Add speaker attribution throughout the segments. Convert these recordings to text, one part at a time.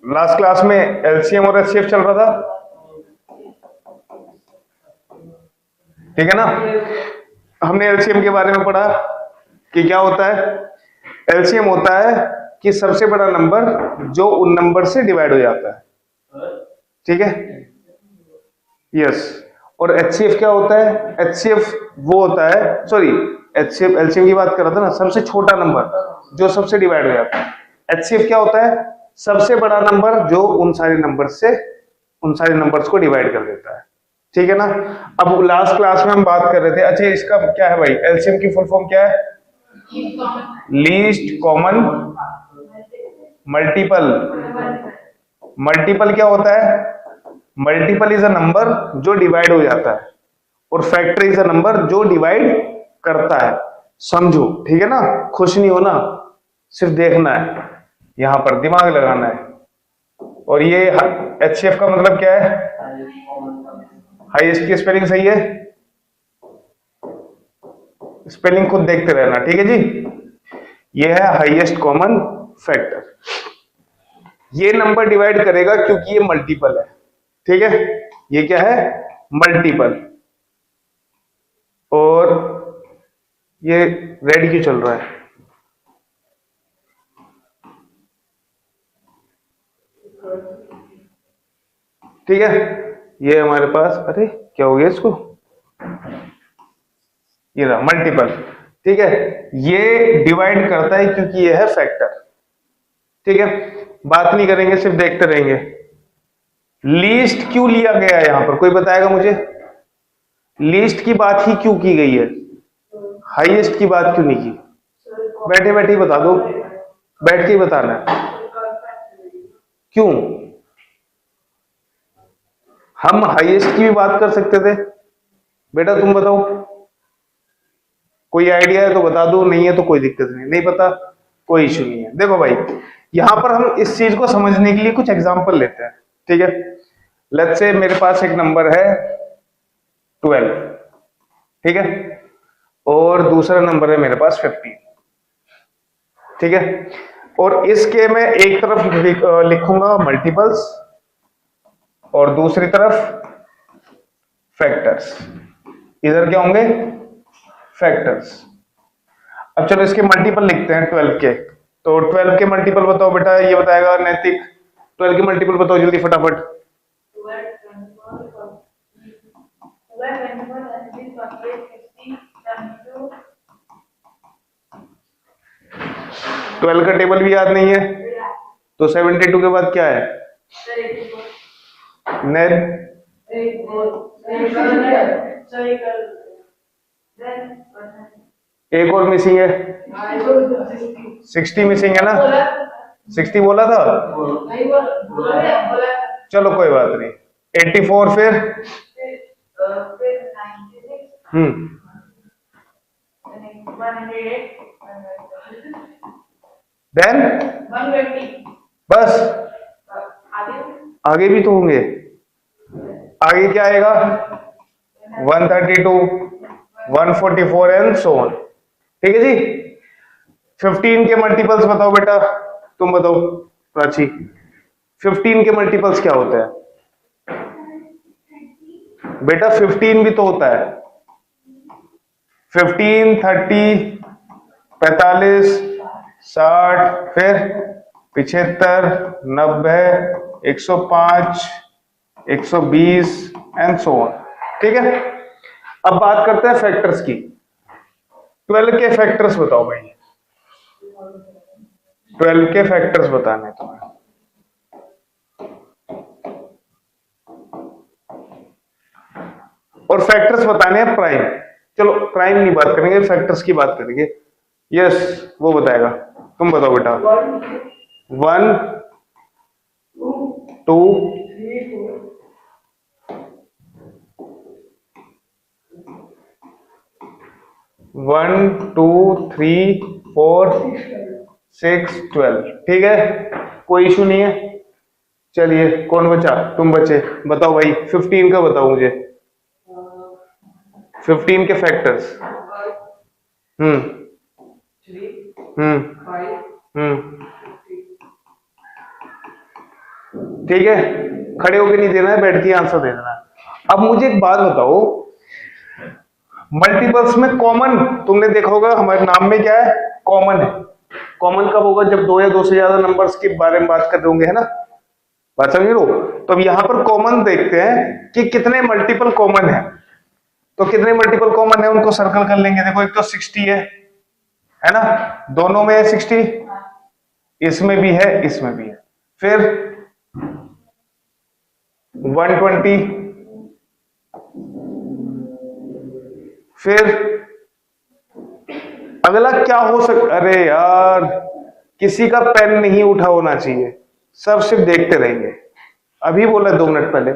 Speaker 1: Last class में LCM और HCF चल रहा था, ठीक है ना। हमने एलसीएम के बारे में पढ़ा कि क्या होता है। एलसीएम होता है कि सबसे बड़ा नंबर जो उन नंबर से डिवाइड हो जाता है, ठीक है, यस। और एचसीएफ क्या होता है? एचसीएफ वो होता है, सॉरी एचसीएफ एलसीएम की बात कर रहा था ना, सबसे छोटा नंबर जो सबसे डिवाइड हो जाता है। एचसीएफ क्या होता है? सबसे बड़ा नंबर जो उन सारे नंबर्स को डिवाइड कर देता है, ठीक है ना। अब लास्ट क्लास में हम बात कर रहे थे, अच्छा इसका क्या है भाई, एलसीएम की फुल फॉर्म क्या है? Least common multiple. मल्टीपल क्या होता है? मल्टीपल इज अ नंबर जो डिवाइड हो जाता है, और फैक्टर इज अ नंबर जो डिवाइड करता है। समझो, ठीक है ना, खुश नहीं होना, सिर्फ देखना है, यहां पर दिमाग लगाना है। और ये एचसीएफ का मतलब क्या है? हाईएस्ट की स्पेलिंग सही है, स्पेलिंग खुद देखते रहना, ठीक है जी। ये है हाईएस्ट कॉमन फैक्टर। ये नंबर डिवाइड करेगा क्योंकि ये मल्टीपल है, ठीक है। ये क्या है? मल्टीपल। और ये रेड क्यों चल रहा है? ठीक है, ये हमारे पास, अरे क्या हो गया इसको, ये रहा मल्टीपल, ठीक है। ये डिवाइड करता है क्योंकि ये है फैक्टर, ठीक है। बात नहीं करेंगे, सिर्फ देखते रहेंगे। लीस्ट क्यों लिया गया है यहां पर, कोई बताएगा मुझे? लीस्ट की बात ही क्यों की गई है, हाईएस्ट की बात क्यों नहीं की? बैठे बैठे ही बता दो, बैठ के ही बताना है। क्यों? हम हाईएस्ट की भी बात कर सकते थे, बेटा तुम बताओ, कोई आइडिया है तो बता दो, नहीं है तो कोई दिक्कत नहीं, नहीं पता कोई इशू नहीं है। देखो भाई, यहां पर हम इस चीज को समझने के लिए कुछ एग्जांपल लेते हैं, ठीक है। लेट्स से मेरे पास एक नंबर है 12, ठीक है, और दूसरा नंबर है मेरे पास 15, ठीक है। और इसके मैं एक तरफ लिखूंगा मल्टीपल्स और दूसरी तरफ फैक्टर्स। इधर क्या होंगे? फैक्टर्स। अब चलो इसके मल्टीपल लिखते हैं 12 के। तो 12 के मल्टीपल बताओ बेटा, ये बताएगा नैतिक। 12 के मल्टीपल बताओ जल्दी फटाफट। 12 का टेबल भी याद नहीं है तो 72 के बाद क्या है? नेट एक और मिसिंग है, 60 मिसिंग है ना। 60 बोला था, चलो कोई बात नहीं। 84 फिर देन बस, आगे भी तो होंगे। आगे क्या आएगा? 132, 144 एंड सो ऑन, ठीक है जी। 15 के मल्टीपल्स बताओ बेटा, तुम बताओ प्राची, 15 के मल्टीपल्स क्या होते हैं? बेटा 15 भी तो होता है, 15, 30, 45, 60, फिर 75, 90, 105, 120 एंड सो ऑन, ठीक है। अब बात करते हैं फैक्टर्स की। 12 के फैक्टर्स बताओ भाई, 12 के फैक्टर्स बताने तुम्हें। और फैक्टर्स बताने हैं प्राइम। चलो प्राइम नहीं बात करेंगे, फैक्टर्स की बात करेंगे। यस, वो बताएगा, तुम बताओ बेटा। 1, 2, 1, 2, 3, 4, 6, 12, ठीक है, कोई इशू नहीं है। चलिए कौन बचा? तुम बचे, बताओ भाई 15 का बताओ मुझे, 15 के फैक्टर्स। हम्म हम्म हम्म ठीक है, खड़े होके नहीं देना है, बैठ के आंसर दे देना है। अब मुझे एक बात बताओ, मल्टीपल्स में कॉमन तुमने देखा होगा, हमारे नाम में क्या है, कॉमन है। कॉमन कब होगा, जब दो या दो से ज्यादा नंबर्स के बारे में बात कर रहे होंगे, है ना, बात समझ लो। तो अब यहां पर कॉमन देखते हैं कि कितने मल्टीपल कॉमन है। तो कितने मल्टीपल कॉमन है उनको सर्कल कर लेंगे। देखो एक तो 60 है ना, दोनों में है 60, इसमें भी है, इसमें भी है। फिर 120, फिर अगला क्या हो सकता, अरे यार किसी का पेन नहीं उठा होना चाहिए, सब सिर्फ देखते रहेंगे। अभी बोला 2 मिनट पहले,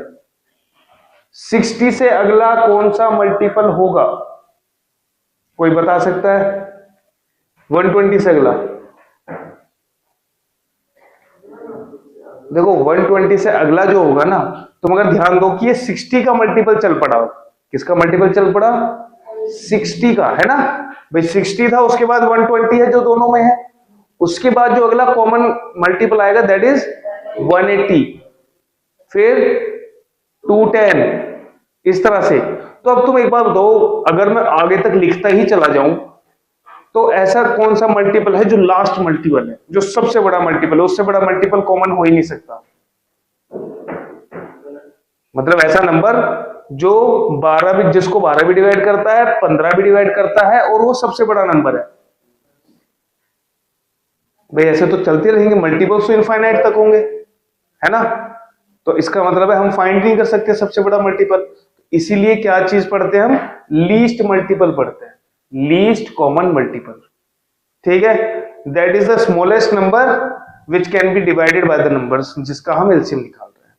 Speaker 1: 60 से अगला कौन सा मल्टीपल होगा, कोई बता सकता है? 120 से अगला, देखो 120 से अगला जो होगा ना, तुम अगर ध्यान दो कि ये 60 का मल्टीपल चल पड़ा। किसका मल्टीपल चल पड़ा? 60 का, है ना भाई। 60 था, उसके बाद 120 है जो दोनों में है, उसके बाद जो अगला कॉमन मल्टीपल आएगा दैट इज 180, फिर 210, इस तरह से। तो अब तुम एक बात बताओ, अगर मैं आगे तक लिखता ही चला जाऊं तो ऐसा कौन सा मल्टीपल है जो लास्ट मल्टीपल है, जो सबसे बड़ा मल्टीपल है, उससे बड़ा मल्टीपल कॉमन हो ही नहीं सकता। मतलब ऐसा नंबर जो 12 भी, जिसको 12 भी डिवाइड करता है, 15 भी डिवाइड करता है, और वो सबसे बड़ा नंबर है। भाई ऐसे तो चलते रहेंगे, मल्टीपल्स तो इनफाइनाइट तक होंगे, है ना। तो इसका मतलब है हम फाइंड नहीं कर सकते सबसे बड़ा मल्टीपल। इसीलिए क्या चीज पढ़ते हैं हम? लीस्ट मल्टीपल पढ़ते हैं, लीस्ट कॉमन मल्टीपल। ठीक है, that is the smallest number which can be divided by the numbers, जिसका हम एलसीएम निकाल रहे हैं।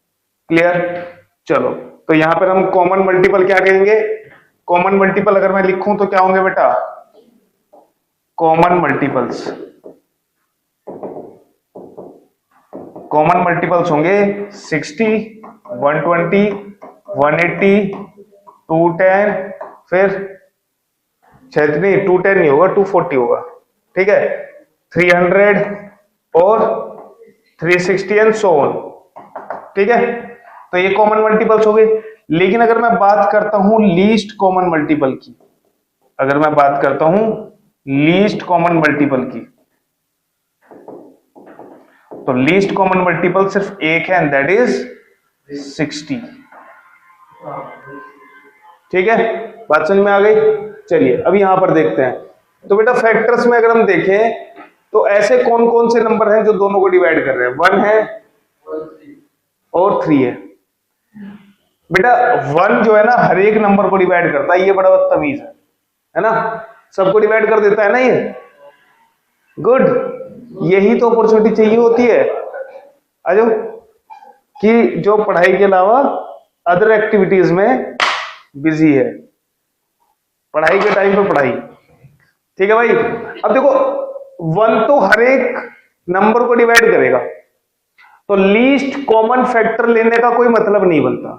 Speaker 1: क्लियर? चलो, तो यहां पर हम कॉमन मल्टीपल क्या कहेंगे? कॉमन मल्टीपल अगर मैं लिखूं तो क्या होंगे बेटा? कॉमन मल्टीपल्स, कॉमन मल्टीपल्स होंगे 60, 120, 180, 210, फिर शायद नहीं 210 नहीं होगा, 240 होगा। ठीक है, 300 और 360 एंड सो ऑन। ठीक है, तो ये कॉमन मल्टीपल्स हो गए। लेकिन अगर मैं बात करता हूं लीस्ट कॉमन मल्टीपल की, अगर मैं बात करता हूं लीस्ट कॉमन मल्टीपल की, तो लीस्ट कॉमन मल्टीपल सिर्फ एक है, एंड दैट इज 60। ठीक है, बात समझ में आ गई? चलिए अब यहां पर देखते हैं। तो बेटा फैक्टर्स में अगर हम देखें तो ऐसे कौन कौन से नंबर हैं जो दोनों को डिवाइड कर रहे हैं? 1 है और 3 है। बेटा 1 जो है ना हर एक नंबर को डिवाइड करता है, ये बड़ा बदतमीज है ना, सबको डिवाइड कर देता है ना ये। गुड, यही तो अपॉर्चुनिटी चाहिए होती है आजो, कि जो पढ़ाई के अलावा अदर एक्टिविटीज में बिजी है, पढ़ाई के टाइम पे पढ़ाई। ठीक है भाई, अब देखो 1 तो हर एक नंबर को डिवाइड करेगा, तो लीस्ट कॉमन फैक्टर लेने का कोई मतलब नहीं बनता,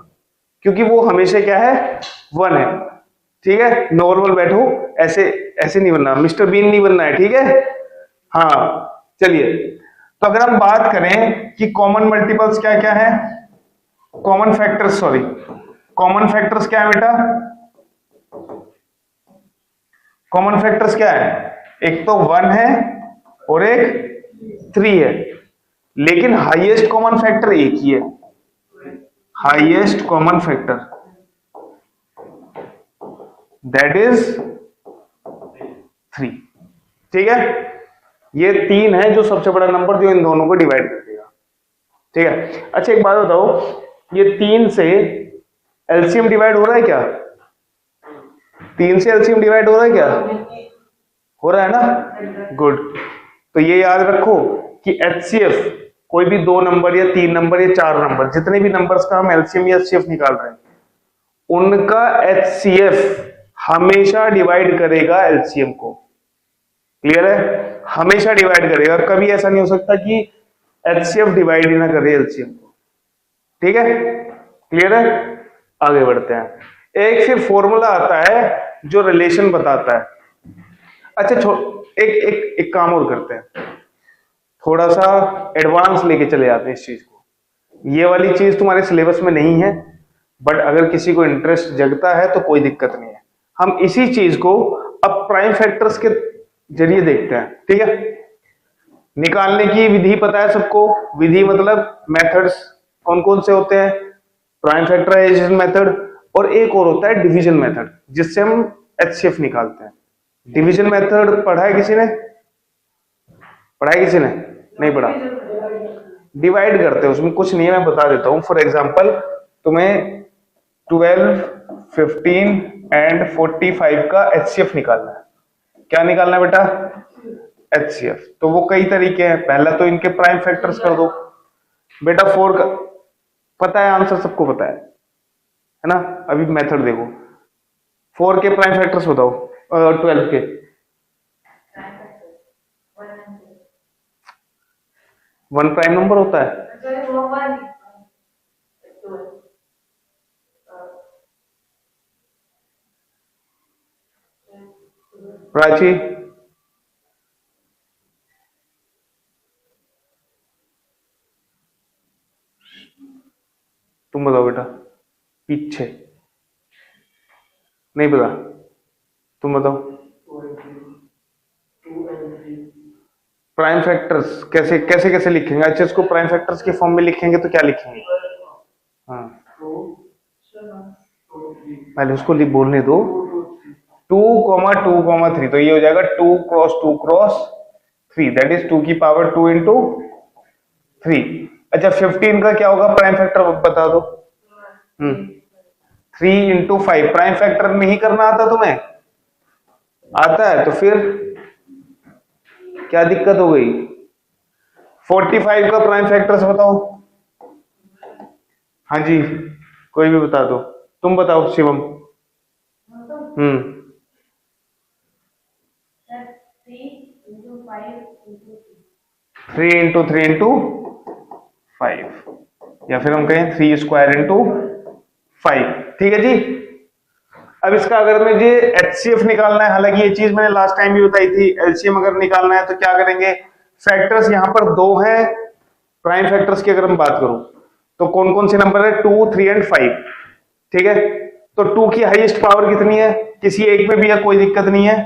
Speaker 1: क्योंकि वो हमेशा क्या है? 1 है। ठीक है, नॉर्मल बैठो, ऐसे ऐसे नहीं बनना, मिस्टर बीन नहीं बनना है। ठीक है, हाँ चलिए। तो अगर हम बात करें कि कॉमन मल्टीपल्स क्या क्या है, common factors, sorry common factors क्या है बेटा? कॉमन फैक्टर्स क्या है? एक तो 1 है और एक 3 है, लेकिन हाईएस्ट कॉमन फैक्टर एक ही है, highest common factor that is 3। ठीक है, ये 3 है जो सबसे बड़ा नंबर जो इन दोनों को डिवाइड कर देगा। ठीक है, अच्छा एक बात बताओ, ये 3 से एलसीएम डिवाइड हो रहा है क्या? 3 से एलसीएम डिवाइड हो रहा है क्या? हो रहा है ना, गुड। तो ये याद रखो कि एचसीएफ कोई भी 2 नंबर या 3 नंबर या 4 नंबर, जितने भी नंबर्स का हम एलसीएम या एचसीएफ निकाल रहे हैं, उनका एचसीएफ हमेशा डिवाइड करेगा एलसीएम को। क्लियर है? हमेशा डिवाइड करेगा, कभी ऐसा नहीं हो सकता कि एचसीएफ डिवाइड ही ना करे एलसीएम को। ठीक है, क्लियर है? आगे बढ़ते हैं। एक फिर फॉर्मूला आता है जो रिलेशन बताता है। अच्छा एक काम और करते हैं, थोड़ा सा एडवांस लेके चले जाते हैं इस चीज को। ये वाली चीज तुम्हारे सिलेबस में नहीं है, बट अगर किसी को इंटरेस्ट जगता है तो कोई दिक्कत नहीं है। हम इसी चीज को अब प्राइम फैक्टर्स के जरिए देखते हैं, ठीक है। निकालने की विधि पता है सबको, विधि मतलब मेथड्स कौन कौन से होते हैं, प्राइम फैक्टराइजेशन मेथड, और एक और होता है डिवीजन मेथड, जिससे हम एचसीएफ निकालते हैं। डिवीजन मेथड पढ़ा है किसी ने? पढ़ा है किसी ने? नहीं पढ़ा? डिवाइड करते हैं, उसमें कुछ नहीं है, मैं बता देता हूं। फॉर एग्जांपल तुम्हें 12, 15 एंड 45 का एचसीएफ निकालना है। क्या निकालना है बेटा? एचसीएफ। तो वो कई तरीके हैं। पहला तो इनके प्राइम फैक्टर्स कर दो बेटा। 4 का पता है आंसर, सबको पता है ना। अभी मेथड देखो, 4 के प्राइम फैक्टर्स बताओ, 12 के। 1 प्राइम नंबर होता है। प्राची, तुम बताओ बेटा। पीछे नहीं पता, तुम बताओ। प्राइम फैक्टर्स कैसे कैसे कैसे लिखेंगे? अच्छा, इसको प्राइम फैक्टर्स के फॉर्म में लिखेंगे तो क्या लिखेंगे? हाँ, पहले उसको बोलने दो। 2,2,3, तो ये हो जाएगा 2 क्रॉस 2 क्रॉस 3, दैट इज 2 की पावर 2 इंटू 3। अच्छा, 15 का क्या होगा प्राइम फैक्टर बता दो। 3 इंटू 5। प्राइम फैक्टर नहीं करना आता तुम्हें? आता है तो फिर क्या दिक्कत हो गई? 45 का प्राइम फैक्टर्स बताओ। हाँ जी, कोई भी बता दो। तुम बताओ शिवम। 3 इंटू 3 इंटू 5, या फिर हम कहें 3 स्क्वायर इंटू 5। ठीक है जी। अब इसका अगर मुझे एचसीएफ निकालना है, हालांकि ये चीज मैंने लास्ट टाइम भी बताई थी, एलसीएम अगर निकालना है तो क्या करेंगे? फैक्टर्स यहां पर 2 हैं। प्राइम फैक्टर्स की अगर मैं बात करूं तो कौन कौन से नंबर है? 2, 3 एंड 5। ठीक है, तो 2 की हाईएस्ट पावर कितनी है? किसी एक में भी है, कोई दिक्कत नहीं है,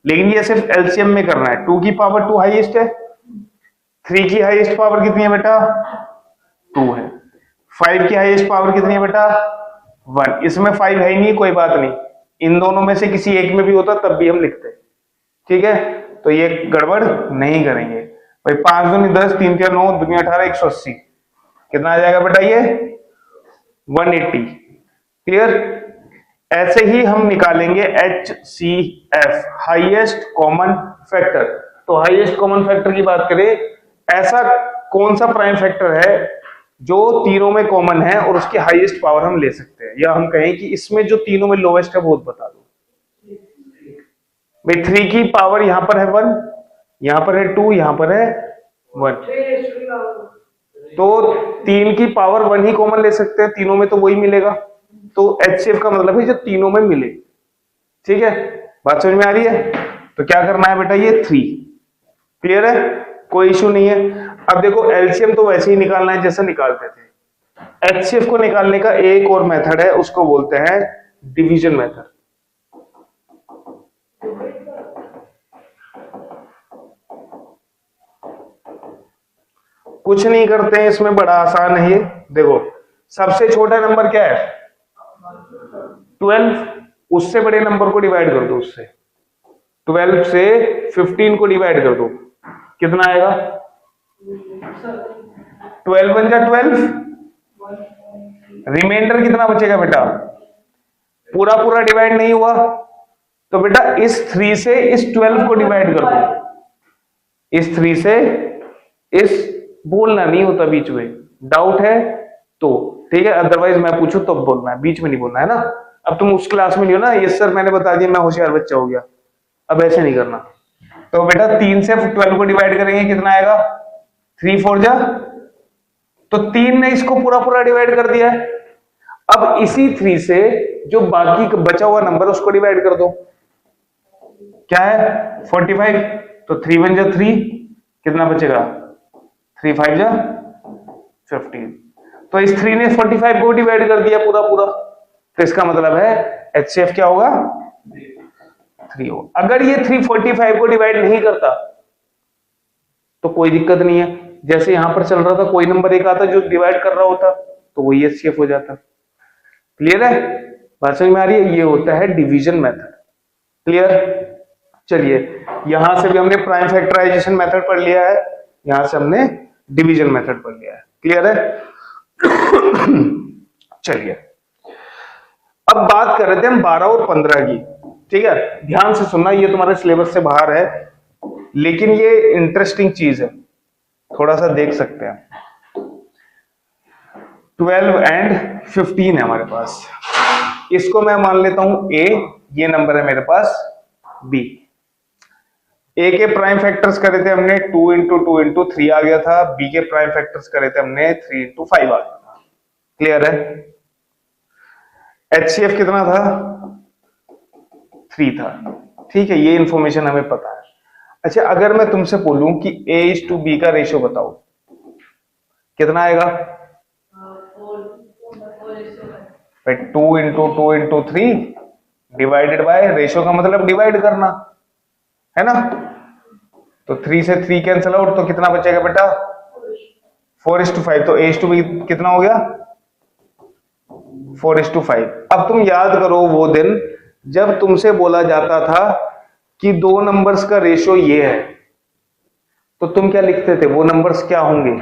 Speaker 1: लेकिन ये सिर्फ एलसीएम में करना है। 2 की पावर 2 हाईएस्ट है। 3 की हाईएस्ट पावर कितनी है बेटा? 2 है। 5 की हाईएस्ट पावर कितनी है बेटा? 1। इसमें 5 है ही नहीं, कोई बात नहीं, इन दोनों में से किसी एक में भी होता तब भी हम लिखते। ठीक है, तो ये गड़बड़ नहीं करेंगे भाई। 5 दूनी 10, 3 तिया 9, दूनी 18, 180। कितना आ जाएगा बेटा? ये 180। क्लियर? ऐसे ही हम निकालेंगे HCF, हाईएस्ट कॉमन फैक्टर। तो हाईएस्ट कॉमन फैक्टर की बात करें, ऐसा कौन सा प्राइम फैक्टर है जो तीनों में कॉमन है और उसकी हाईएस्ट पावर हम ले सकते हैं, या हम कहें कि इसमें जो तीनों में लोवेस्ट है वो बता दो भाई। 3 की पावर यहां पर है 1, यहां पर है 2, यहां पर है 1, तो 3 की पावर 1 ही कॉमन ले सकते हैं, तीनों में तो वही मिलेगा। तो एचसीएफ का मतलब है जो तीनों में मिले। ठीक है, बात समझ में आ रही है? तो क्या करना है बेटा? ये 3। क्लियर है, कोई इशू नहीं है। अब देखो, एलसीएम तो वैसे ही निकालना है जैसा निकालते थे। एचसीएफ को निकालने का एक और मेथड है, उसको बोलते हैं डिवीजन मेथड। कुछ नहीं करते हैं इसमें, बड़ा आसान है ये। देखो, सबसे छोटा नंबर क्या है? 12। उससे बड़े नंबर को डिवाइड कर दो उससे। 12 से 15 को डिवाइड कर दो, कितना आएगा? 12 बन जा 12। रिमाइंडर कितना बचेगा बेटा? पूरा पूरा डिवाइड नहीं हुआ, तो बेटा इस 3 से इस 12 को डिवाइड कर दो। इस 3 से इस, बोलना नहीं होता बीच में, डाउट है तो ठीक है, अदरवाइज मैं पूछूं तो बोलना है, बीच में नहीं बोलना है ना। अब तुम उस क्लास में नहीं हो ना, यस सर मैंने बता दिया मैं होशियार बच्चा हो गया, अब ऐसे नहीं करना। तो बेटा 3 से 12 को डिवाइड करेंगे, कितना आएगा? 3 4 जा, तो 3 ने इसको पूरा पूरा डिवाइड कर दिया है। अब इसी 3 से जो बाकी बचा हुआ नंबर उसको डिवाइड कर दो, क्या है? 45। तो 3 1 जा 3, कितना बचेगा? 3 5 जा 15। तो इस 3 ने 45 को डिवाइड कर दिया पूरा पूरा, तो इसका मतलब है HCF क्या होगा 3 होगा। अगर ये 345 को डिवाइड नहीं करता तो कोई दिक्कत नहीं है, जैसे यहां पर चल रहा था कोई नंबर एक आता जो डिवाइड कर रहा होता तो वही HCF हो जाता। क्लियर है, बात समझ में आ रही है? ये होता है डिवीजन मेथड। क्लियर, चलिए यहां से भी हमने प्राइम फैक्टराइजेशन मेथड पढ़ लिया है, यहां से हमने डिवीजन मेथड पढ़ लिया है। क्लियर है? चलिए अब बात कर रहे थे हम 12 और 15 की। ठीक है, ध्यान से सुनना, ये तुम्हारे सिलेबस से बाहर है लेकिन ये इंटरेस्टिंग चीज है, थोड़ा सा देख सकते हैं। 12 एंड 15 है हमारे पास, इसको मैं मान लेता हूं A, ये नंबर है मेरे पास B। A के प्राइम फैक्टर्स करे थे हमने 2 इंटू 2 इंटू 3 आ गया था, B के प्राइम फैक्टर्स करे थे हमने 3 इंटू 5 आ गया था। क्लियर है? HCF कितना था 3 था। ठीक है, ये इंफॉर्मेशन हमें पता है। अच्छा, अगर मैं तुमसे बोलूं कि A:B का रेशियो बताओ कितना आएगा? 2 into 2 into 3 divided by, ratio का मतलब डिवाइड करना है ना, तो 3 से 3 कैंसिल आउट, तो कितना बचेगा बेटा 4:5। तो A:B कितना हो गया 4:5। अब तुम याद करो वो दिन जब तुमसे बोला जाता था कि दो नंबर्स का रेशियो ये है, तो तुम क्या लिखते थे, वो नंबर्स क्या होंगे?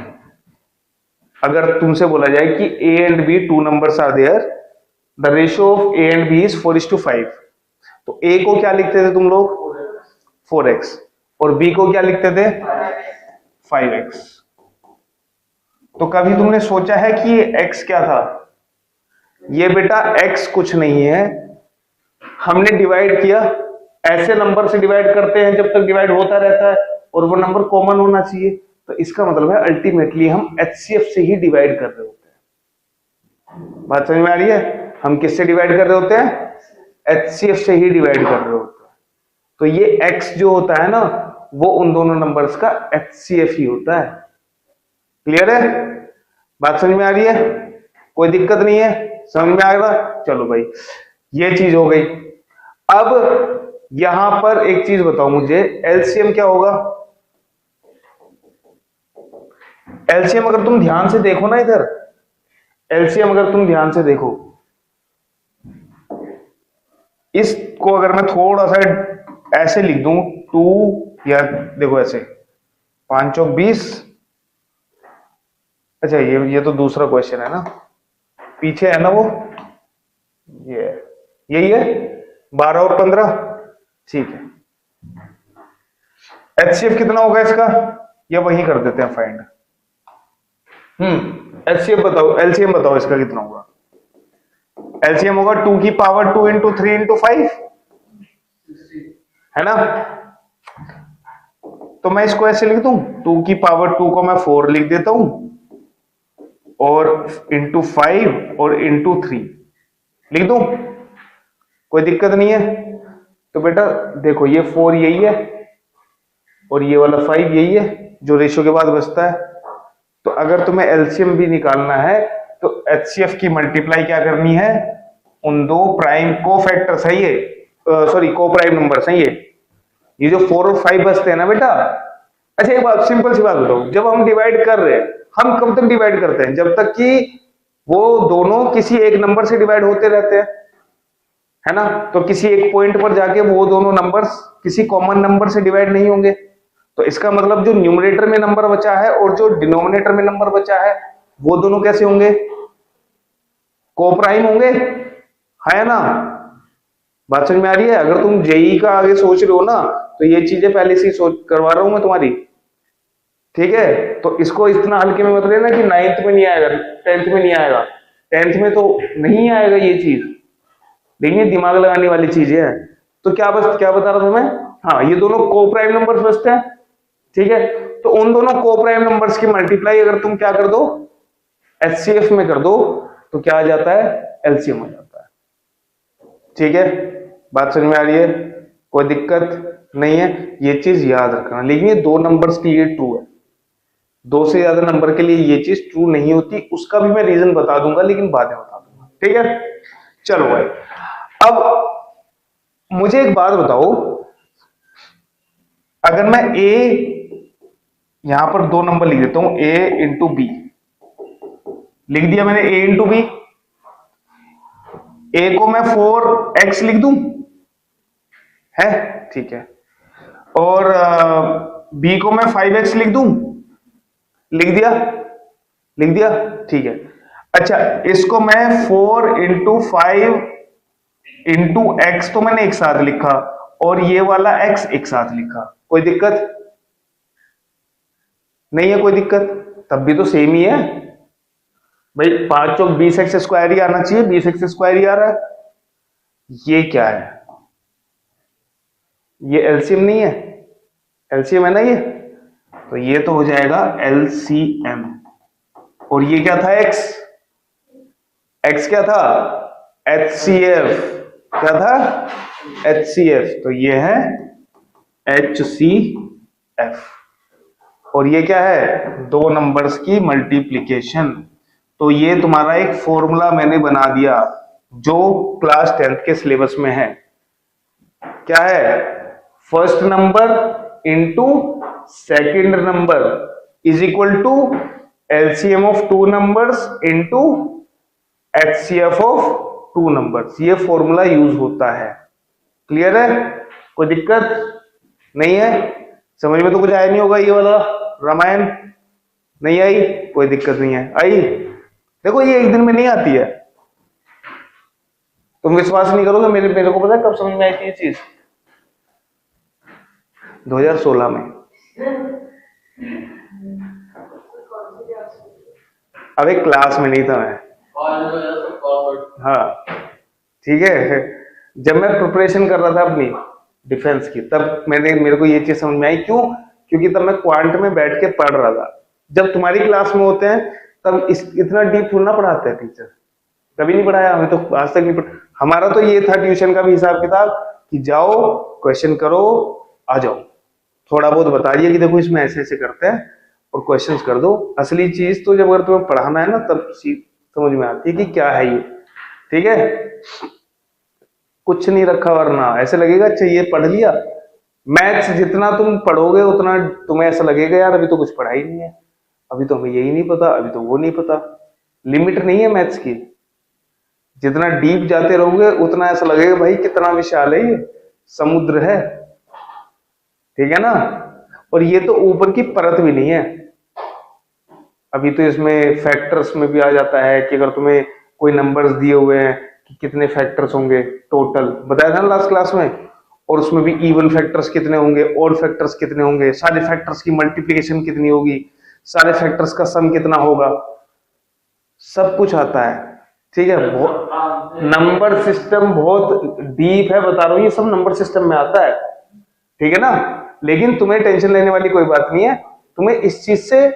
Speaker 1: अगर तुमसे बोला जाए कि A and B 2 numbers are there, the ratio of A and B is 4:5, तो A को क्या लिखते थे तुम लोग 4x, और B को क्या लिखते थे 5x। तो कभी तुमने सोचा है कि ये x क्या था? ये बेटा x कुछ नहीं है, हमने डिवाइड किया, ऐसे नंबर से डिवाइड करते हैं जब तक डिवाइड होता रहता है और वो नंबर कॉमन होना चाहिए, तो इसका मतलब है अल्टीमेटली हम HCF से ही डिवाइड कर रहे होते हैं। बात समझ में आ रही है? हम किससे डिवाइड कर रहे होते हैं? HCF से ही डिवाइड कर रहे होते हैं। तो ये x जो होता है ना, वो उन दोनों नंबर्स का HCF ही होता है। क्लियर है? बात समझ में आ रही है? कोई दिक्कत नहीं है? समझ में आ गया? चलो भाई, ये चीज हो गई। अब यहां पर एक चीज बताओ मुझे, एलसीएम क्या होगा? एलसीएम अगर तुम ध्यान से देखो ना, इधर एलसीएम अगर तुम ध्यान से देखो, इसको अगर मैं थोड़ा सा ऐसे लिख दूं 2, या देखो ऐसे 5 चौक 20। अच्छा, ये तो दूसरा क्वेश्चन है ना, पीछे है ना वो, ये यही है 12 और 15। ठीक है, HCF कितना होगा इसका, या वही कर देते हैं फाइंड। HCF बताओ, एलसीएम बताओ इसका कितना होगा? एलसीएम होगा 2 की पावर 2 इंटू 3 इंटू 5, है ना? तो मैं इसको ऐसे लिख दूं, 2 की पावर 2 को मैं 4 लिख देता हूं, और इंटू 5 और इंटू 3 लिख दूं, कोई दिक्कत नहीं है। तो बेटा देखो, ये 4 यही है और ये वाला 5 यही है जो रेशियो के बाद बचता है। तो अगर तुम्हें एलसीएम भी निकालना है तो HCF की मल्टीप्लाई क्या करनी है, उन दो प्राइम को फैक्टर्स है ये, सॉरी को प्राइम नंबर्स हैं ये जो 4 और 5 बचते हैं ना बेटा। अच्छा, एक बात, सिंपल सी बात बताओ, जब हम डिवाइड कर रहे हैं, हम कब तक डिवाइड करते हैं? जब तक कि वो दोनों किसी एक नंबर से डिवाइड होते रहते हैं, है ना? तो किसी एक पॉइंट पर जाके वो दोनों नंबर्स किसी कॉमन नंबर से डिवाइड नहीं होंगे। तो इसका मतलब जो न्यूमरेटर में नंबर बचा है और जो डिनोमिनेटर में नंबर बचा है, वो दोनों कैसे होंगे? कोप्राइम होंगे, है ना? बात समझ में आ रही है? अगर तुम जेई का आगे सोच रहे हो ना, तो ये चीजें पहले से सोच करवा रहा हूं मैं तुम्हारी, ठीक है? तो इसको इतना हल्के में मत लेना कि 9th में नहीं आएगा, 10th में नहीं आएगा, 10th में तो नहीं आएगा ये चीज। देखिए, दिमाग लगाने वाली चीज है। तो क्या बता रहा था मैं? हाँ, ये दोनों कोप्राइम नंबर्स बचते हैं, ठीक है? तो उन दोनों कोप्राइम नंबर्स की मल्टीप्लाई अगर तुम क्या कर दो, HCF में कर दो, तो क्या आ जाता है? एलसीएम आ जाता है। ठीक है, बात समझ में आ रही है? कोई दिक्कत नहीं है, ये चीज याद रखना। लेकिन ये दो नंबर्स की ये ट्रू है, 2 से ज्यादा नंबर के लिए ये चीज ट्रू नहीं होती, उसका भी मैं रीजन बता दूंगा, लेकिन बाद में बता दूंगा, ठीक है। चलो भाई, अब मुझे एक बात बताओ, अगर मैं ए, यहां पर 2 नंबर लिख देता हूं, ए इंटू बी लिख दिया मैंने, ए इंटू बी। ए को मैं 4x लिख दूं, है ठीक है, और बी को मैं 5x लिख दूं, लिख दिया, लिख दिया, ठीक है। अच्छा, इसको मैं 4 इंटू 5 इंटू एक्स तो मैंने एक साथ लिखा, और ये वाला x एक साथ लिखा, कोई दिक्कत नहीं है? कोई दिक्कत? तब भी तो सेम ही है भाई, 5 चौक 20x स्क्वायर ही आना चाहिए, 20x स्क्वायर ही आ रहा है। ये क्या है? ये एलसीएम नहीं है? एलसीएम है ना ये, तो ये तो हो जाएगा एलसीएम। और ये क्या था? x, x क्या था? HCF, क्या था? HCF, तो ये है HCF। और ये क्या है? 2 नंबर्स की मल्टीप्लीकेशन। तो ये तुम्हारा एक फॉर्मूला मैंने बना दिया जो क्लास 10th के सिलेबस में है। क्या है? First number into second number is equal to LCM of 2 numbers into HCF of 2 numbers. ये फॉर्मूला यूज होता है। क्लियर है? कोई दिक्कत नहीं है? समझ में तो कुछ आया नहीं होगा? ये वाला रामायण नहीं आई? कोई दिक्कत नहीं है। आई? देखो, ये एक दिन में नहीं आती है, तुम विश्वास नहीं करोगे। मेरे को पता है कब समझ में आई थी ये चीज? 2016 में। अब एक क्लास में नहीं था मैं, हाँ ठीक है। जब मैं प्रिपरेशन कर रहा था अपनी डिफेंस की, तब मेरे को ये चीज समझ में आई। क्यों? क्योंकि तब मैं क्वांट में बैठ के पढ़ रहा था। जब तुम्हारी क्लास में होते हैं तब इतना डीप थोड़ा पढ़ाते हैं टीचर, कभी नहीं पढ़ाया हमें तो, आज तक नहीं पढ़ा। हमारा तो ये था ट्यूशन का भी हिसाब किताब कि जाओ क्वेश्चन करो आ जाओ, थोड़ा बहुत बता दिया कि देखो इसमें ऐसे ऐसे करते हैं और क्वेश्चंस कर दो। असली चीज तो जब अगर तुम्हें पढ़ाना है ना, तब समझ में आती है कि क्या है ये। ठीक है, कुछ नहीं रखा, वरना ऐसे लगेगा अच्छा ये पढ़ लिया। मैथ्स जितना तुम पढ़ोगे उतना तुम्हें ऐसा लगेगा यार अभी तो कुछ पढ़ा ही नहीं है, अभी तो हमें यही नहीं पता, अभी तो वो नहीं पता। लिमिट नहीं है मैथ्स की, जितना डीप जाते रहोगे उतना ऐसा लगेगा भाई कितना विशाल है ये, समुद्र है। ठीक है ना? और ये तो ऊपर की परत भी नहीं है। अभी तो इसमें फैक्टर्स में भी आ जाता है कि अगर तुम्हें कोई नंबर्स दिए हुए हैं कि कितने फैक्टर्स होंगे टोटल, बताया था ना लास्ट क्लास में, और उसमें भी इवन फैक्टर्स कितने होंगे, ऑड फैक्टर्स कितने होंगे, सारे फैक्टर्स की मल्टीप्लिकेशन कितनी होगी, सारे फैक्टर्स का सम कितना होगा, सब कुछ आता है। ठीक है, नंबर सिस्टम बहुत डीप है, बता रहा हूं, ये सब नंबर सिस्टम में आता है। ठीक है ना? लेकिन तुम्हें टेंशन लेने वाली कोई बात नहीं है, तुम्हें इस चीज से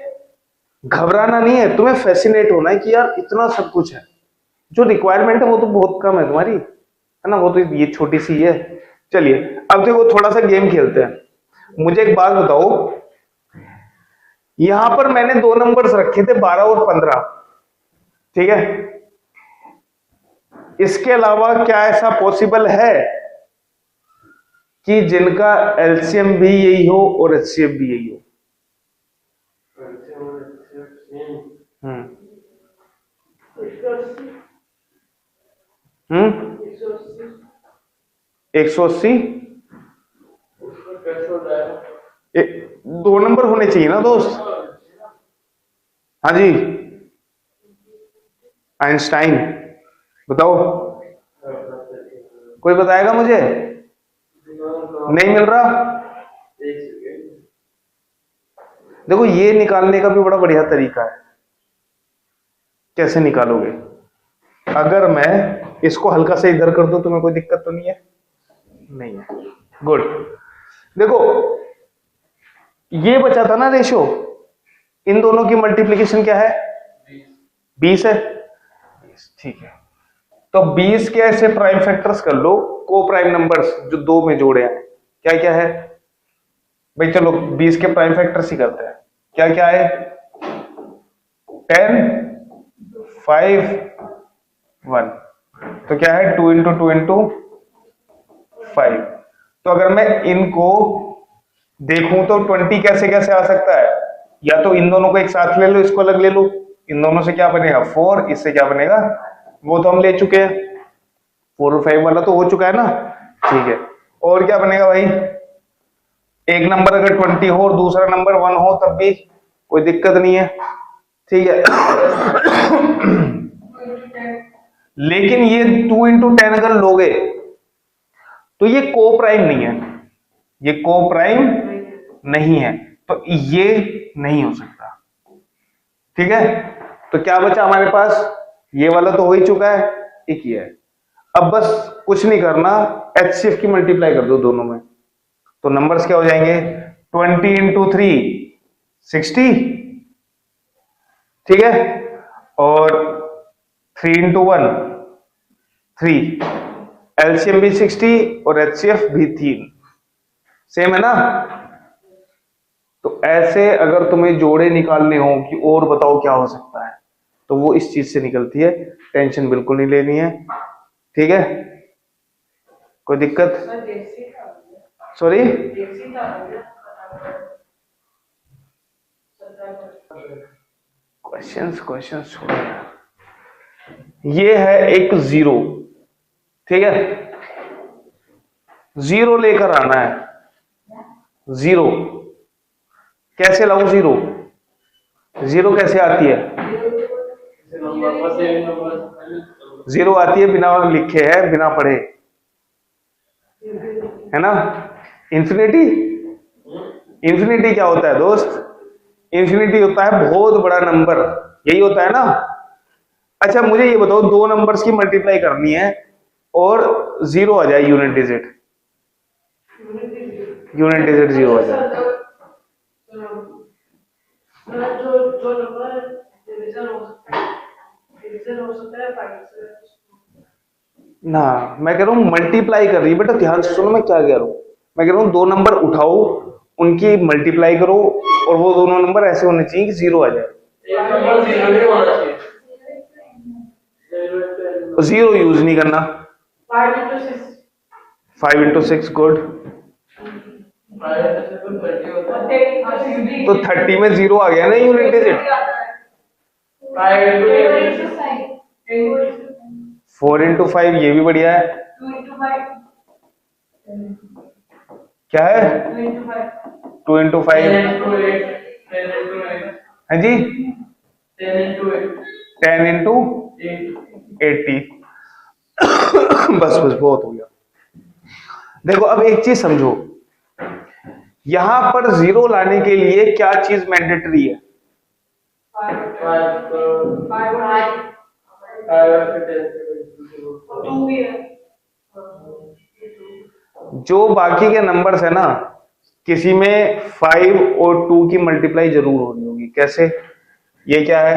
Speaker 1: घबराना नहीं है, तुम्हें फैसिनेट होना है कि यार इतना सब कुछ है। जो रिक्वायरमेंट है वो तो बहुत कम है तुम्हारी, है ना, वो तो ये छोटी सी है। चलिए अब देखो थोड़ा सा गेम खेलते हैं। मुझे एक बात बताओ, यहां पर मैंने 2 नंबर्स रखे थे 12 और 15, ठीक है? इसके अलावा क्या ऐसा पॉसिबल है कि जिनका एलसीएम भी यही हो और एचसीएफ भी यही हो? हम्म 180, 2 नंबर होने चाहिए ना दोस्त। हाँ जी, आइंस्टाइन बताओ, कोई बताएगा मुझे? नहीं मिल रहा? देखो ये निकालने का भी बड़ा बढ़िया तरीका है। कैसे निकालोगे? अगर मैं इसको हल्का से इधर कर दूं तुम्हें कोई दिक्कत तो नहीं है? नहीं है, गुड। देखो ये बचा था ना रेशो, इन दोनों की मल्टीप्लिकेशन क्या है? 20 है। ठीक है, तो 20 के ऐसे प्राइम फैक्टर्स कर लो, को प्राइम नंबर्स जो 2 में जोड़े हैं। क्या क्या है भाई? चलो 20 के प्राइम फैक्टर्स ही करते हैं। क्या क्या है? 10 5 1, तो क्या है 2 इंटू 2 इंटू 5। तो अगर मैं इनको देखूं तो 20 कैसे कैसे आ सकता है, या तो इन दोनों को एक साथ ले लो, इसको अलग ले लो, इन दोनों से क्या बनेगा 4, इससे क्या बनेगा, वो तो हम ले चुके हैं, 4 और 5 वाला तो हो चुका है ना, ठीक है। और क्या बनेगा भाई, एक नंबर अगर 20 हो और दूसरा नंबर 1 हो तब भी कोई दिक्कत नहीं है, ठीक है। लेकिन ये 2 इंटू 10 अगर लोगे तो ये को प्राइम नहीं है, ये को प्राइम नहीं है, तो ये नहीं हो सकता, ठीक है। तो क्या बचा हमारे पास, ये वाला तो हो ही चुका है, एक ही है। अब बस कुछ नहीं करना, HCF की मल्टीप्लाई कर दो दोनों में, तो नंबर्स क्या हो जाएंगे, 20 इंटू 3 60, ठीक है, और 3 इंटू 1 3, एलसीएम भी 60 और HCF भी 3, सेम है ना। तो ऐसे अगर तुम्हें जोड़े निकालने हो कि और बताओ क्या हो सकता है, तो वो इस चीज से निकलती है, टेंशन बिल्कुल नहीं लेनी है, ठीक है। कोई दिक्कत, सॉरी क्वेश्चंस छोड़ो, ये है एक 0, ठीक है, 0 लेकर आना है, 0 कैसे लाऊं, 0 कैसे आती है, 0 आती है बिना लिखे, है बिना पढ़े, है ना। इंफिनिटी, इंफिनिटी क्या होता है दोस्त, इंफिनिटी होता है बहुत बड़ा नंबर, यही होता है ना। अच्छा मुझे ये बताओ, दो नंबर्स की मल्टीप्लाई करनी है और 0 आ जाए, यूनिट डिजिट 0 आ जाए, ना मैं कह रहा हूं मल्टीप्लाई कर रही है, बेटा ध्यान से सुनो मैं क्या कह रहा हूं, मैं कह रहा हूं दो नंबर उठाओ, उनकी मल्टीप्लाई करो, और वो दोनों नंबर ऐसे होने चाहिए कि 0 आ जाए, 0 यूज नहीं करना, 5 इंटू 6 गुड, तो 30 में 0 आ गया ना यूनिट डिजिट, 4 इंटू 5 ये भी बढ़िया है, क्या है 2 इंटू 5, है जी 10 इंटू 80, बस बहुत हो गया। देखो अब एक चीज समझो, यहां पर 0 लाने के लिए क्या चीज मैंडेटरी है, जो बाकी के नंबर्स है ना, किसी में 5 और 2 की मल्टीप्लाई जरूर होनी होगी, कैसे, ये क्या है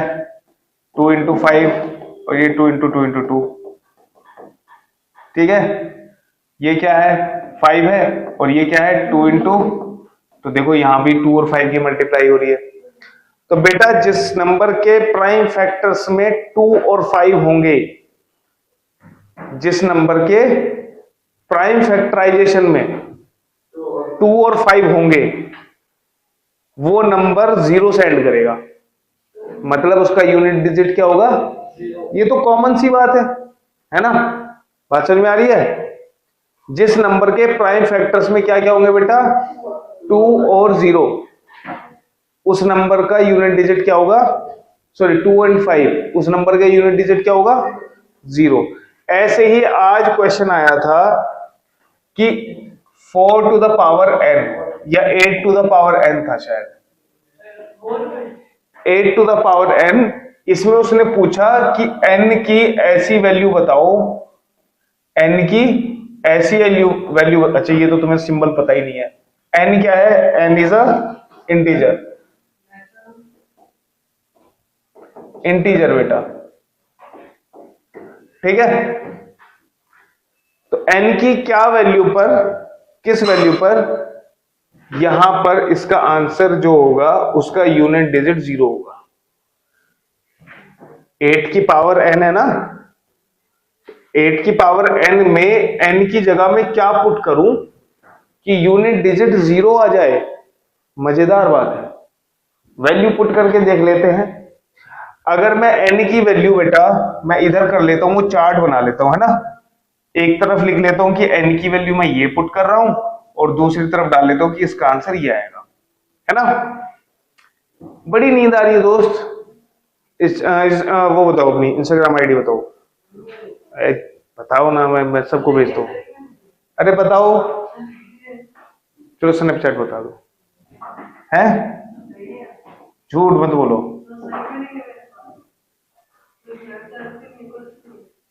Speaker 1: 2 इंटू 5 और ये 2 इंटू 2 इंटू 2, ठीक है, ये क्या है 5 है और ये क्या है 2 इंटू, तो देखो यहां भी 2 और 5 की मल्टीप्लाई हो रही है। तो बेटा जिस नंबर के प्राइम फैक्टर्स में 2 और 5 होंगे, जिस नंबर के प्राइम फैक्टराइजेशन में 2 और 5 होंगे, वो नंबर 0 से एंड करेगा, मतलब उसका यूनिट डिजिट क्या होगा, ये तो कॉमन सी बात है ना, बात समझ में आ रही है। जिस नंबर के प्राइम फैक्टर्स में क्या क्या होंगे बेटा, 2 और 0, उस नंबर का यूनिट डिजिट क्या होगा, सॉरी 2 एंड 5, उस नंबर का यूनिट डिजिट क्या होगा 0। ऐसे ही आज क्वेश्चन आया था कि 4 टू द पावर n या 8 टू द पावर n था शायद, 8 टू द पावर n, इसमें उसने पूछा कि n की ऐसी वैल्यू बताओ, n की ऐसी वैल्यू, अच्छा ये तो तुम्हें सिंबल पता ही नहीं है, n क्या है, n इज अ इंटीजर बेटा, ठीक है। तो n की क्या वैल्यू पर, किस वैल्यू पर, यहां पर इसका आंसर जो होगा उसका यूनिट डिजिट 0 होगा, 8 की पावर n है ना, 8 की पावर n में n की जगह में क्या पुट करूं कि यूनिट डिजिट 0 आ जाए। मजेदार बात है, वैल्यू पुट करके देख लेते हैं। अगर मैं n की वैल्यू बेटा मैं इधर कर लेता हूं, वो चार्ट बना लेता हूं, है ना। एक तरफ लिख लेता हूं कि n की वैल्यू मैं ये पुट कर रहा हूं और दूसरी तरफ डाल लेता हूं कि इसका आंसर ये आएगा, है ना। बड़ी नींद आ रही है दोस्त। वो बताओ, अपनी इंस्टाग्राम आईडी बताओ। बताओ ना, मैं सबको भेजता हूँ। अरे बताओ, चलो स्नैपचैट बता दो। है, झूठ मत बोलो।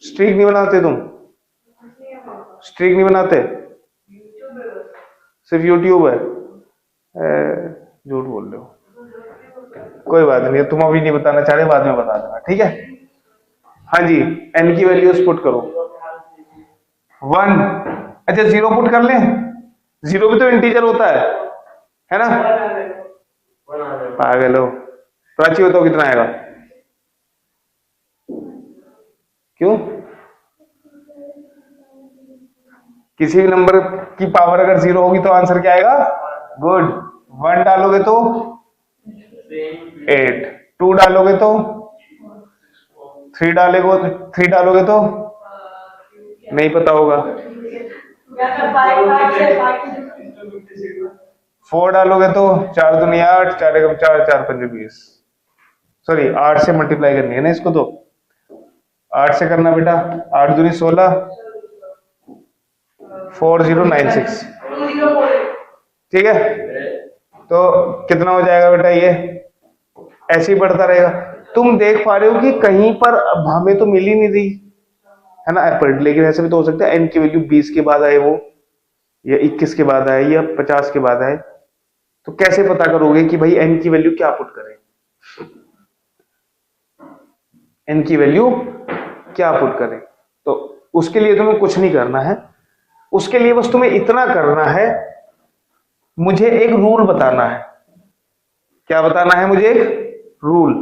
Speaker 1: स्ट्रीक नहीं बनाते तुम? स्ट्रीक नहीं बनाते? सिर्फ यूट्यूब है? झूठ बोल रहे हो। कोई बात नहीं, तुम अभी नहीं बताना चाह रहे, बाद में बता देना, ठीक है। हाँ जी, n की वैल्यूज पुट करो। 1, अच्छा 0 पुट कर लें। 0 भी तो इंटीजर होता है ना। पागल हो। प्राची बताओ कितना आएगा? क्यों? किसी भी नंबर की पावर अगर 0 होगी तो आंसर क्या आएगा? गुड। 1 डालोगे तो 8, 2 डालोगे तो 3 डालोगे तो नहीं पता होगा। 4 डालोगे तो 4 दूनी 8, 4 एकम 4, 4 पंजे 20। सॉरी, 8 से मल्टीप्लाई करनी है ना इसको, तो 8 से करना बेटा। 8 दूनी 16, 4096, ठीक है। तो कितना हो जाएगा बेटा? ये ऐसे ही बढ़ता रहेगा। तुम देख पा रहे हो कि कहीं पर अब हमें तो मिल ही नहीं रही, है ना एफर्ट। लेकिन ऐसे भी तो हो सकता है n की वैल्यू 20 के बाद आए वो, या 21 के बाद आए, या 50 के बाद आए। तो कैसे पता करोगे कि भाई n की वैल्यू क्या पुट करें? n की वैल्यू क्या पुट करें? तो उसके लिए तुम्हें कुछ नहीं करना है। उसके लिए बस तुम्हें इतना करना है, मुझे एक रूल बताना है। क्या बताना है? मुझे एक रूल,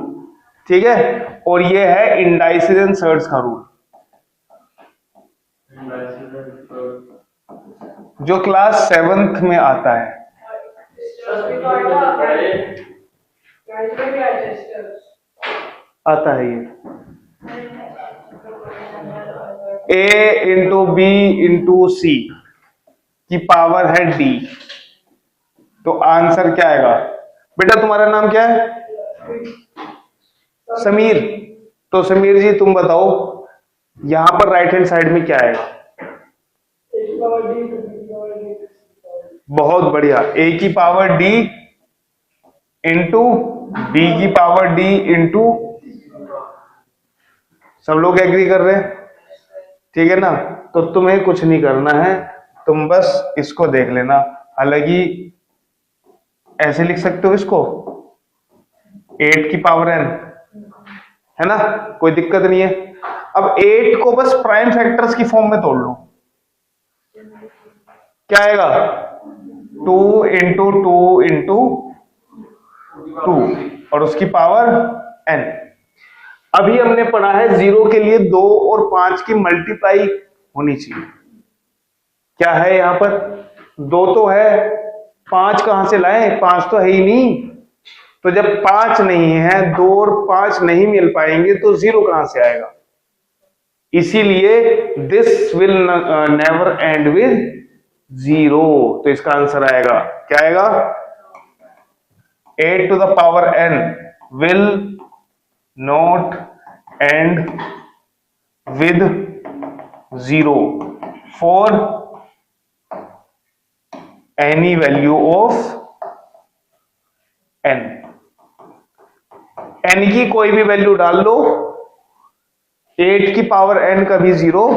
Speaker 1: ठीक है। और ये है इंडाइसिस एंड सर्ट्स का रूल, जो क्लास 7th में आता है। आता है ये a इंटू बी इंटू सी की पावर है d। तो आंसर क्या आएगा? बेटा तुम्हारा नाम क्या है? समीर। तो समीर जी तुम बताओ, यहां पर राइट हैंड साइड में क्या आएगा? बहुत बढ़िया, a की पावर d इंटू b की पावर d इंटू, सब लोग एग्री कर रहे हैं, ठीक है ना। तो तुम्हें कुछ नहीं करना है, तुम बस इसको देख लेना। हालांकि ऐसे लिख सकते हो इसको, 8 की पावर n, है ना, कोई दिक्कत नहीं है। अब 8 को बस प्राइम फैक्टर्स की फॉर्म में तोड़ लो। क्या आएगा? 2 इंटू 2 इंटू 2 और उसकी पावर n। अभी हमने पढ़ा है 0 के लिए 2 और 5 की मल्टीप्लाई होनी चाहिए। क्या है यहां पर? 2 तो है, 5 कहां से लाए? 5 तो है ही नहीं। तो जब 5 नहीं है, 2 और 5 नहीं मिल पाएंगे तो 0 कहां से आएगा? इसीलिए this will never end with 0। तो इसका आंसर आएगा, क्या आएगा? 8 to the power n will not end with 0 for any value of n। n की कोई भी वैल्यू डाल लो, 8 की पावर n कभी 0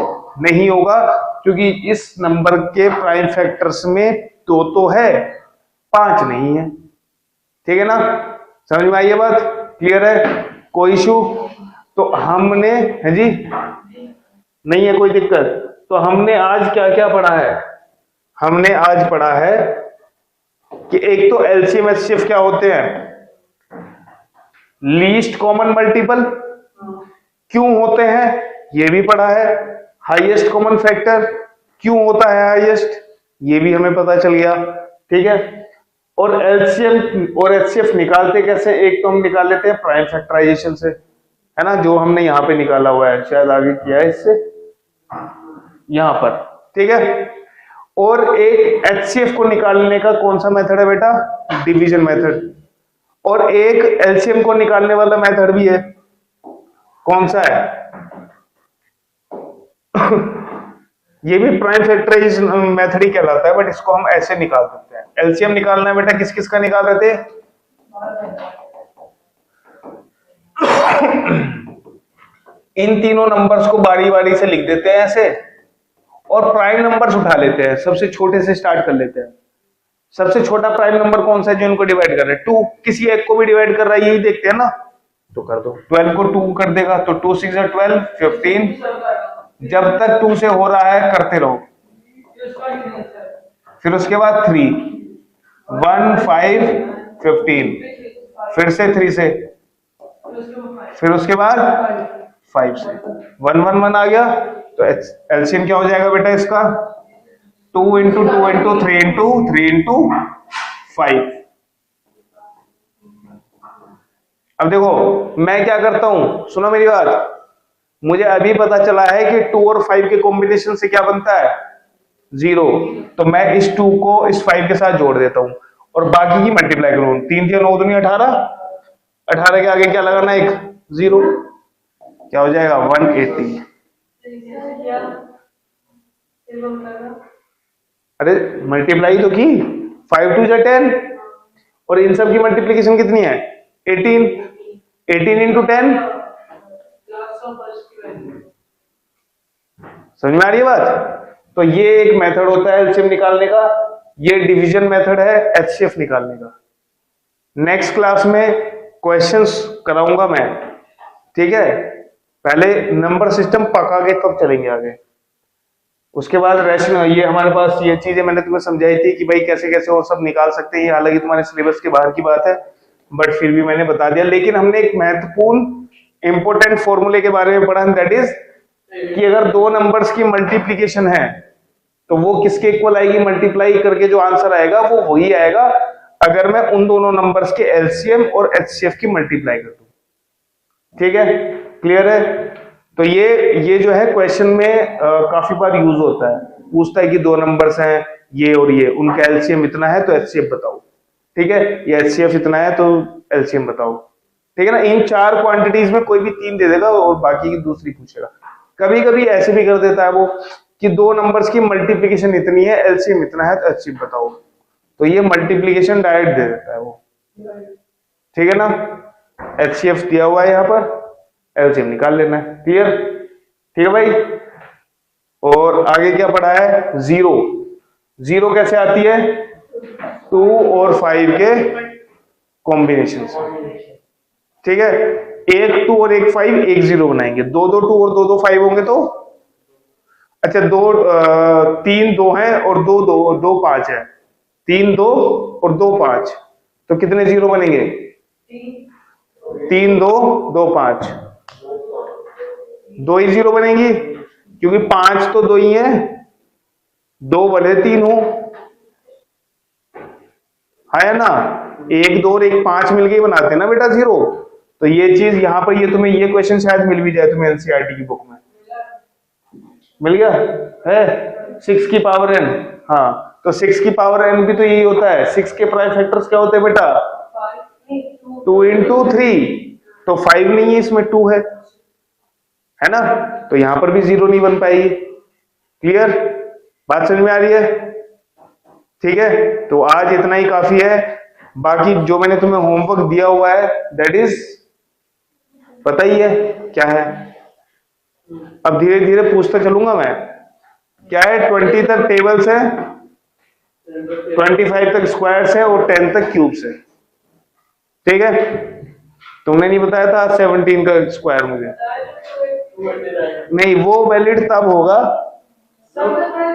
Speaker 1: नहीं होगा, क्योंकि इस नंबर के प्राइम फैक्टर्स में 2 तो है, 5 नहीं है, ठीक है ना। समझ में आई ये बात? क्लियर है? कोई इशू? तो हमने, है जी, नहीं है कोई दिक्कत। तो हमने आज क्या क्या पढ़ा है? हमने आज पढ़ा है कि एक तो एलसीएम एचसीएफ क्या होते हैं? लीस्ट कॉमन मल्टीपल, क्यों होते हैं ये भी पढ़ा है। हाईएस्ट कॉमन फैक्टर क्यों होता है हाईएस्ट, ये भी हमें पता चल गया। ठीक है, और एलसीएम और एचसीएफ निकालते कैसे, एक तो हम निकाल लेते हैं प्राइम फैक्टराइजेशन से, है ना, जो हमने यहाँ पे निकाला हुआ है, शायद आगे किया है इससे यहाँ पर। ठीक है, और एक एचसीएफ को निकालने का कौन सा मेथड है बेटा, डिवीजन मेथड। और एक एलसीएम को निकालने वाला मेथड भी है, कौन सा है ये भी प्राइम फैक्टराइजेशन मेथड ही कहलाता है, बट इसको हम ऐसे निकाल सकते हैं। एलसीएम निकालना है बेटा, किस किस का निकाल रहे थे, इन तीनों नंबर्स को बारी बारी से लिख देते हैं ऐसे, और प्राइम नंबर्स उठा लेते हैं, सबसे छोटे से स्टार्ट कर लेते हैं। सबसे छोटा प्राइम नंबर कौन सा है जो इनको डिवाइड कर रहे हैं, 2, किसी एक को भी डिवाइड कर रहा है, यही देखते हैं ना, तो कर दो। 12 को 2 कर देगा तो 2 6 12 15, जब तक 2 से हो रहा है करते रहो। फिर उसके बाद 3 1 5 15, फिर से 3 से, फिर उसके बाद 5 से 1 1 1 आ गया। तो एलसीएम क्या हो जाएगा बेटा इसका, 2 इंटू 2 इंटू 3 इंटू 3 इंटू 5। अब देखो मैं क्या करता हूं, सुनो मेरी बात, मुझे अभी पता चला है कि 2 और 5 के कॉम्बिनेशन से क्या बनता है 0, तो मैं इस 2 को इस 5 के साथ जोड़ देता हूं और बाकी की मल्टीप्लाई करूं। 3 3 9 दूनी 18, 18 के आगे क्या लगाना, एक 0, क्या हो जाएगा 180। अरे मल्टीप्लाई तो की, 5 2 10, और इन सब की मल्टीप्लीकेशन कितनी है 18, 18 इंटू 10, समझ में आ रही है बात। तो ये एक मेथड होता है एलसीएम निकालने का, ये डिवीजन मेथड है एचसीएफ निकालने का। नेक्स्ट क्लास में क्वेश्चंस कराऊंगा मैं, ठीक है, पहले नंबर सिस्टम पका के तब चलेंगे आगे, उसके बाद रेशनल। ये हमारे पास ये चीजें मैंने तुम्हें समझाई थी कि भाई कैसे कैसे और सब निकाल सकते हैं, हालांकि तुम्हारे सिलेबस के बाहर की बात है, बट फिर भी मैंने बता दिया। लेकिन हमने एक महत्वपूर्ण इंपॉर्टेंट फॉर्मूले के बारे में पढ़ा, दैट इज कि अगर दो नंबर्स की मल्टीप्लीकेशन है तो वो किसके इक्वल आएगी, मल्टीप्लाई करके जो आंसर आएगा वो वही आएगा अगर मैं उन दोनों नंबर्स के एलसीएम और एचसीएफ की मल्टीप्लाई कर दूं। ठीक है, क्लियर है। तो ये जो है क्वेश्चन में काफी बार यूज होता है, पूछता है कि दो नंबर्स हैं ये और ये, उनका एलसीएम इतना है तो एचसीएफ बताओ, ठीक है, या एचसीएफ इतना है तो एलसीएम बताओ, ठीक है ना। इन चार क्वांटिटीज में कोई भी तीन दे देगा और बाकी की दूसरी पूछेगा। कभी कभी ऐसे भी कर देता है वो कि दो नंबर्स की मल्टीप्लीकेशन इतनी है, एलसीएम इतना है तो एचसीएफ बताओ, तो ये मल्टीप्लीकेशन डायरेक्ट दे देता है वो, ठीक है ना। एचसीएफ दिया हुआ है यहाँ पर, एलसीएम निकाल लेना है, क्लियर, ठीक है भाई। और आगे क्या पढ़ा है, जीरो। जीरो कैसे आती है, 2 और 5 के कॉम्बिनेशन से, ठीक है। एक 2 और एक 5 एक 0 बनाएंगे, दो 2 2 और दो 2 5 होंगे तो अच्छा, दो 3 2 हैं और 2 2 2 5 है, 3 2 और 2 5, तो कितने 0 बनेंगे, 3 2 2 5, 2 ही 0 बनेगी क्योंकि 5 तो 2 ही है, 2 भले 3 हो, है ना, 1 2 और 1 5 मिलके बनाते हैं ना बेटा 0। तो ये चीज यहां पर, ये तुम्हें ये क्वेश्चन शायद मिल भी जाए तुम्हें एनसीईआरटी की बुक में, मिल गया है 6 की पावर n, हाँ, तो 6 की पावर n भी तो यही होता है। 6 के प्राइम फैक्टर्स क्या होते हैं बेटा, 2 इंटू 3, तो 5 नहीं है इसमें 2 है ना, तो यहां पर भी 0 नहीं बन पाएगी, क्लियर, बात समझ में आ रही है, ठीक है। तो आज इतना ही काफी है, बाकी जो मैंने तुम्हें होमवर्क दिया हुआ है दैट इज पता ही है क्या है, अब धीरे धीरे पूछता चलूंगा मैं, क्या है, 20 तक टेबल्स है, 25 तक स्क्वायर्स है और 10 तक क्यूब्स है, ठीक है। तुमने नहीं बताया था 17 का स्क्वायर मुझे, नहीं वो वैलिड तब होगा